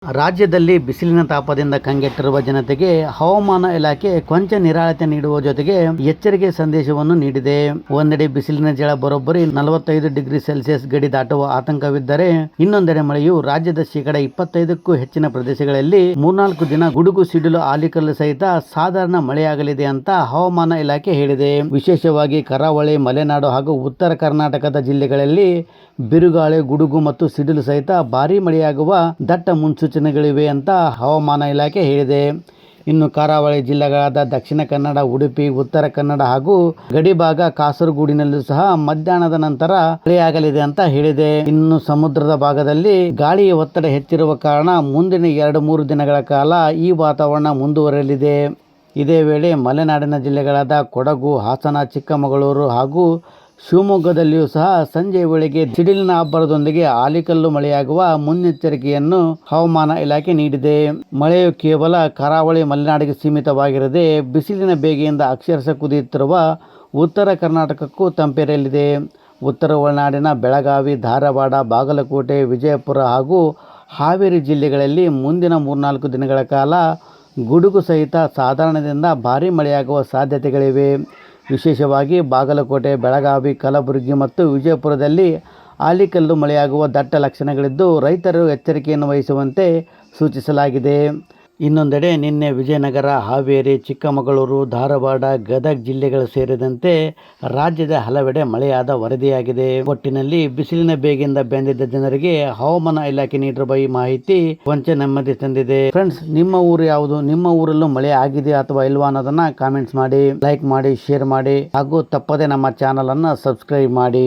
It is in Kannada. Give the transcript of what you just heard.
ರಾಜ್ಯದಲ್ಲಿ ಬಿಸಿಲಿನ ತಾಪದಿಂದ ಕಂಗೆಟ್ಟಿರುವ ಜನತೆಗೆ ಹವಾಮಾನ ಇಲಾಖೆ ಕೊಂಚ ನಿರಾಳತೆ ನೀಡುವ ಜೊತೆಗೆ ಎಚ್ಚರಿಕೆ ಸಂದೇಶವನ್ನು ನೀಡಿದೆ. ಒಂದೆಡೆ ಬಿಸಿಲಿನ ಜಳ ಬರೋಬ್ಬರಿ 45 ಡಿಗ್ರಿ ಸೆಲ್ಸಿಯಸ್ ಗಡಿ ದಾಟುವ ಆತಂಕವಿದ್ದರೆ, ಇನ್ನೊಂದೆಡೆ ಮಳೆಯು ರಾಜ್ಯದ ಶೇಕಡ 25ಕ್ಕೂ ಹೆಚ್ಚಿನ ಪ್ರದೇಶಗಳಲ್ಲಿ 3-4 ದಿನ ಗುಡುಗು ಸಿಡಿಲು ಆಲಿಕಲ್ಲು ಸಹಿತ ಸಾಧಾರಣ ಮಳೆಯಾಗಲಿದೆ ಅಂತ ಹವಾಮಾನ ಇಲಾಖೆ ಹೇಳಿದೆ. ವಿಶೇಷವಾಗಿ ಕರಾವಳಿ, ಮಲೆನಾಡು ಹಾಗೂ ಉತ್ತರ ಕರ್ನಾಟಕದ ಜಿಲ್ಲೆಗಳಲ್ಲಿ ಬಿರುಗಾಳಿ, ಗುಡುಗು ಮತ್ತು ಸಿಡಿಲು ಸಹಿತ ಭಾರೀ ಮಳೆಯಾಗುವ ದಟ್ಟ ಮುನ್ಸೂಚನೆಗಳಿವೆ ಅಂತ ಹವಾಮಾನ ಇಲಾಖೆ ಹೇಳಿದೆ. ಇನ್ನು ಕರಾವಳಿ ಜಿಲ್ಲೆಗಳಾದ ದಕ್ಷಿಣ ಕನ್ನಡ, ಉಡುಪಿ, ಉತ್ತರ ಕನ್ನಡ ಹಾಗೂ ಗಡಿಭಾಗ ಕಾಸರಗೋಡಿನಲ್ಲೂ ಸಹ ಮಧ್ಯಾಹ್ನದ ನಂತರ ಮಳೆಯಾಗಲಿದೆ ಅಂತ ಹೇಳಿದೆ. ಇನ್ನು ಸಮುದ್ರದ ಭಾಗದಲ್ಲಿ ಗಾಳಿಯ ಒತ್ತಡ ಹೆಚ್ಚಿರುವ ಕಾರಣ ಮುಂದಿನ 2-3 ದಿನಗಳ ಕಾಲ ಈ ವಾತಾವರಣ ಮುಂದುವರೆಯಲಿದೆ. ಇದೇ ವೇಳೆ ಮಲೆನಾಡಿನ ಜಿಲ್ಲೆಗಳಾದ ಕೊಡಗು, ಹಾಸನ, ಚಿಕ್ಕಮಗಳೂರು ಹಾಗೂ ಶಿವಮೊಗ್ಗದಲ್ಲಿಯೂ ಸಹ ಸಂಜೆಯ ವೇಳೆಗೆ ಸಿಡಿಲಿನ ಅಬ್ಬರದೊಂದಿಗೆ ಆಲಿಕಲ್ಲು ಮಳೆಯಾಗುವ ಮುನ್ನೆಚ್ಚರಿಕೆಯನ್ನು ಹವಾಮಾನ ಇಲಾಖೆ ನೀಡಿದೆ. ಮಳೆಯು ಕೇವಲ ಕರಾವಳಿ, ಮಲೆನಾಡಿಗೆ ಸೀಮಿತವಾಗಿರದೆ ಬಿಸಿಲಿನ ಬೇಗೆಯಿಂದ ಅಕ್ಷರಶಃ ಕುದಿಯುತ್ತಿರುವ ಉತ್ತರ ಕರ್ನಾಟಕಕ್ಕೂ ತಂಪೆರೆಯಲಿದೆ. ಉತ್ತರ ಒಳನಾಡಿನ ಬೆಳಗಾವಿ, ಧಾರವಾಡ, ಬಾಗಲಕೋಟೆ, ವಿಜಯಪುರ ಹಾಗೂ ಹಾವೇರಿ ಜಿಲ್ಲೆಗಳಲ್ಲಿ ಮುಂದಿನ 3-4 ದಿನಗಳ ಕಾಲ ಗುಡುಗು ಸಹಿತ ಸಾಧಾರಣದಿಂದ ಭಾರೀ ಮಳೆಯಾಗುವ ಸಾಧ್ಯತೆಗಳಿವೆ. ವಿಶೇಷವಾಗಿ ಬಾಗಲಕೋಟೆ, ಬೆಳಗಾವಿ, ಕಲಬುರಗಿ ಮತ್ತು ವಿಜಯಪುರದಲ್ಲಿ ಆಲಿಕಲ್ಲು ಮಳೆಯಾಗುವ ದಟ್ಟ ಲಕ್ಷಣಗಳಿದ್ದು ರೈತರು ಎಚ್ಚರಿಕೆಯನ್ನು ವಹಿಸುವಂತೆ ಸೂಚಿಸಲಾಗಿದೆ. ಇನ್ನೊಂದೆಡೆ ನಿನ್ನೆ ವಿಜಯನಗರ, ಹಾವೇರಿ, ಚಿಕ್ಕಮಗಳೂರು, ಧಾರವಾಡ, ಗದಗ ಜಿಲ್ಲೆಗಳು ಸೇರಿದಂತೆ ರಾಜ್ಯದ ಹಲವೆಡೆ ಮಳೆಯಾದ ವರದಿಯಾಗಿದೆ. ಒಟ್ಟಿನಲ್ಲಿ ಬಿಸಿಲಿನ ಬೇಗೆಯಿಂದ ಬೆಂದಿದ್ದ ಜನರಿಗೆ ಹವಾಮಾನ ಇಲಾಖೆ ನೀಡಿರುವ ಈ ಮಾಹಿತಿ ಕೊಂಚ ನೆಮ್ಮದಿ ತಂದಿದೆ. ಫ್ರೆಂಡ್ಸ್, ನಿಮ್ಮ ಊರು ಯಾವುದು? ನಿಮ್ಮ ಊರಲ್ಲೂ ಮಳೆ ಆಗಿದೆ ಅಥವಾ ಇಲ್ವಾ ಅನ್ನೋದನ್ನ ಕಾಮೆಂಟ್ಸ್ ಮಾಡಿ, ಲೈಕ್ ಮಾಡಿ, ಶೇರ್ ಮಾಡಿ ಹಾಗೂ ತಪ್ಪದೆ ನಮ್ಮ ಚಾನಲ್ ಅನ್ನು ಸಬ್ಸ್ಕ್ರೈಬ್ ಮಾಡಿ.